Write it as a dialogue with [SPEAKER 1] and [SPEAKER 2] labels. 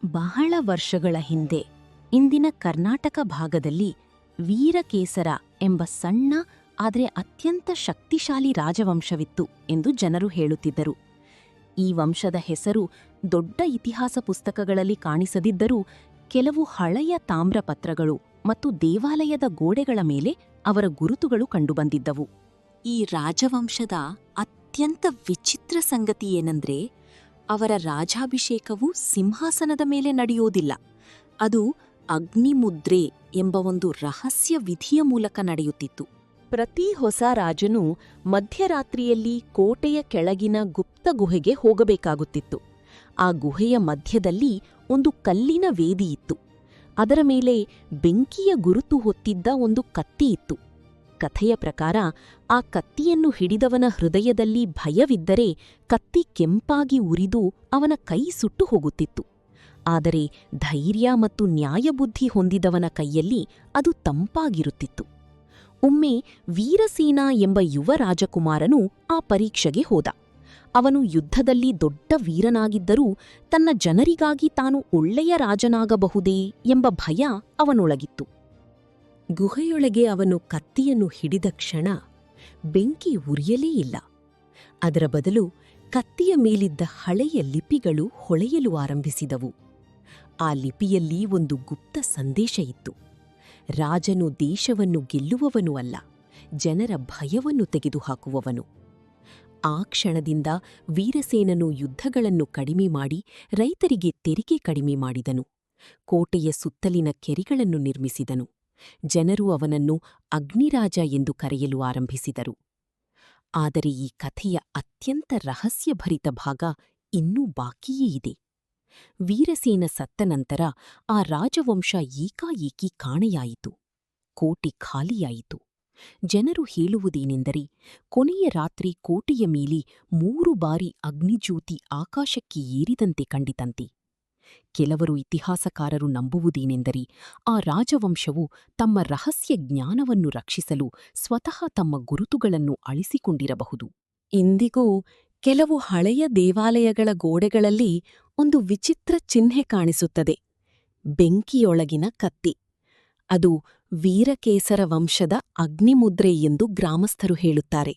[SPEAKER 1] ಬಹಳ ವರ್ಷಗಳ ಹಿಂದೆ ಇಂದಿನ ಕರ್ನಾಟಕ ಭಾಗದಲ್ಲಿ ವೀರಕೇಸರ ಎಂಬ ಸಣ್ಣ ಆದರೆ ಅತ್ಯಂತ ಶಕ್ತಿಶಾಲಿ ರಾಜವಂಶವಿತ್ತು ಎಂದು ಜನರು ಹೇಳುತ್ತಿದ್ದರು. ಈ ವಂಶದ ಹೆಸರು ದೊಡ್ಡ ಇತಿಹಾಸ ಪುಸ್ತಕಗಳಲ್ಲಿ ಕಾಣಿಸದಿದ್ದರೂ ಕೆಲವು ಹಳೆಯ ತಾಮ್ರಪತ್ರಗಳು ಮತ್ತು ದೇವಾಲಯದ ಗೋಡೆಗಳ ಮೇಲೆ ಅವರ ಗುರುತುಗಳು ಕಂಡುಬಂದಿದ್ದವು. ಈ ರಾಜವಂಶದ ಅತ್ಯಂತ ವಿಚಿತ್ರ ಸಂಗತಿಯೇನೆಂದರೆ, ಅವರ ರಾಜಾಭಿಷೇಕವು ಸಿಂಹಾಸನದ ಮೇಲೆ ನಡೆಯೋದಿಲ್ಲ. ಅದು ಅಗ್ನಿಮುದ್ರೆ ಎಂಬ ಒಂದು ರಹಸ್ಯ ವಿಧಿಯ ಮೂಲಕ ನಡೆಯುತ್ತಿತ್ತು. ಪ್ರತಿ ಹೊಸ ರಾಜನೂ ಮಧ್ಯರಾತ್ರಿಯಲ್ಲಿ ಕೋಟೆಯ ಕೆಳಗಿನ ಗುಪ್ತ ಗುಹೆಗೆ ಹೋಗಬೇಕಾಗುತ್ತಿತ್ತು. ಆ ಗುಹೆಯ ಮಧ್ಯದಲ್ಲಿ ಒಂದು ಕಲ್ಲಿನ ವೇದಿಯಿತ್ತು. ಅದರ ಮೇಲೆ ಬೆಂಕಿಯ ಗುರುತು ಹೊತ್ತಿದ್ದ ಒಂದು ಕತ್ತಿಯಿತ್ತು. ಕಥೆಯ ಪ್ರಕಾರ ಆ ಕತ್ತಿಯನ್ನು ಹಿಡಿದವನ ಹೃದಯದಲ್ಲಿ ಭಯವಿದ್ದರೆ ಕತ್ತಿ ಕೆಂಪಾಗಿ ಉರಿದು ಅವನ ಕೈ ಸುಟ್ಟು ಹೋಗುತ್ತಿತ್ತು. ಆದರೆ ಧೈರ್ಯ ಮತ್ತು ನ್ಯಾಯಬುದ್ಧಿ ಹೊಂದಿದವನ ಕೈಯಲ್ಲಿ ಅದು ತಂಪಾಗಿರುತ್ತಿತ್ತು. ಒಮ್ಮೆ ವೀರಸೇನ ಎಂಬ ಯುವ ರಾಜಕುಮಾರನು ಆ ಪರೀಕ್ಷೆಗೆ ಹೋದ. ಅವನು ಯುದ್ಧದಲ್ಲಿ ದೊಡ್ಡ ವೀರನಾಗಿದ್ದರೂ ತನ್ನ ಜನರಿಗಾಗಿ ತಾನು ಒಳ್ಳೆಯ ರಾಜನಾಗಬಹುದೇ ಎಂಬ ಭಯ ಅವನೊಳಗಿತ್ತು. ಗುಹೆಯೊಳಗೆ ಅವನು ಕತ್ತಿಯನ್ನು ಹಿಡಿದ ಕ್ಷಣ ಬೆಂಕಿ ಉರಿಯಲೇ ಇಲ್ಲ. ಅದರ ಬದಲು ಕತ್ತಿಯ ಮೇಲಿದ್ದ ಹಳೆಯ ಲಿಪಿಗಳು ಹೊಳೆಯಲು ಆರಂಭಿಸಿದವು. ಆ ಲಿಪಿಯಲ್ಲಿ ಒಂದು ಗುಪ್ತ ಸಂದೇಶ ಇತ್ತು. ರಾಜನು ದೇಶವನ್ನು ಗೆಲ್ಲುವವನು ಅಲ್ಲ, ಜನರ ಭಯವನ್ನು ತೆಗೆದುಹಾಕುವವನು. ಆ ಕ್ಷಣದಿಂದ ವೀರಸೇನನು ಯುದ್ಧಗಳನ್ನು ಕಡಿಮೆ ಮಾಡಿ ರೈತರಿಗೆ ತೆರಿಗೆ ಕಡಿಮೆ ಮಾಡಿದನು. ಕೋಟೆಯ ಸುತ್ತಲಿನ ಕೆರೆಗಳನ್ನು ನಿರ್ಮಿಸಿದನು. ಜನರು ಅವನನ್ನು ಅಗ್ನಿರಾಜ ಎಂದು ಕರೆಯಲು ಆರಂಭಿಸಿದರು. ಆದರೆ ಈ ಕಥೆಯ ಅತ್ಯಂತ ರಹಸ್ಯಭರಿತ ಭಾಗ ಇನ್ನೂ ಬಾಕಿಯೇ ಇದೆ. ವೀರಸೇನ ಸತ್ತ ನಂತರ ಆ ರಾಜವಂಶ ಏಕಾಏಕಿ ಕಾಣೆಯಾಯಿತು. ಕೋಟೆ ಖಾಲಿಯಾಯಿತು. ಜನರು ಹೇಳುವುದೇನೆಂದರೆ, ಕೊನೆಯ ರಾತ್ರಿ ಕೋಟೆಯ ಮೇಲೆ 3 ಬಾರಿ ಅಗ್ನಿಜ್ಯೋತಿ ಆಕಾಶಕ್ಕೆ ಏರಿದಂತೆ ಕಂಡಿತಂತೆ. ಕೆಲವರು ಇತಿಹಾಸಕಾರರು ನಂಬುವುದೇನೆಂದರೆ, ಆ ರಾಜವಂಶವು ತಮ್ಮ ರಹಸ್ಯ ಜ್ಞಾನವನ್ನು ರಕ್ಷಿಸಲು ಸ್ವತಃ ತಮ್ಮ ಗುರುತುಗಳನ್ನು ಅಳಿಸಿಕೊಂಡಿರಬಹುದು. ಇಂದಿಗೂ ಕೆಲವು ಹಳೆಯ ದೇವಾಲಯಗಳ ಗೋಡೆಗಳಲ್ಲಿ ಒಂದು ವಿಚಿತ್ರ ಚಿಹ್ನೆ ಕಾಣಿಸುತ್ತದೆ: ಬೆಂಕಿಯೊಳಗಿನ ಕತ್ತಿ. ಅದು ವೀರಕೇಸರ ವಂಶದ ಅಗ್ನಿಮುದ್ರೆ ಎಂದು ಗ್ರಾಮಸ್ಥರು ಹೇಳುತ್ತಾರೆ.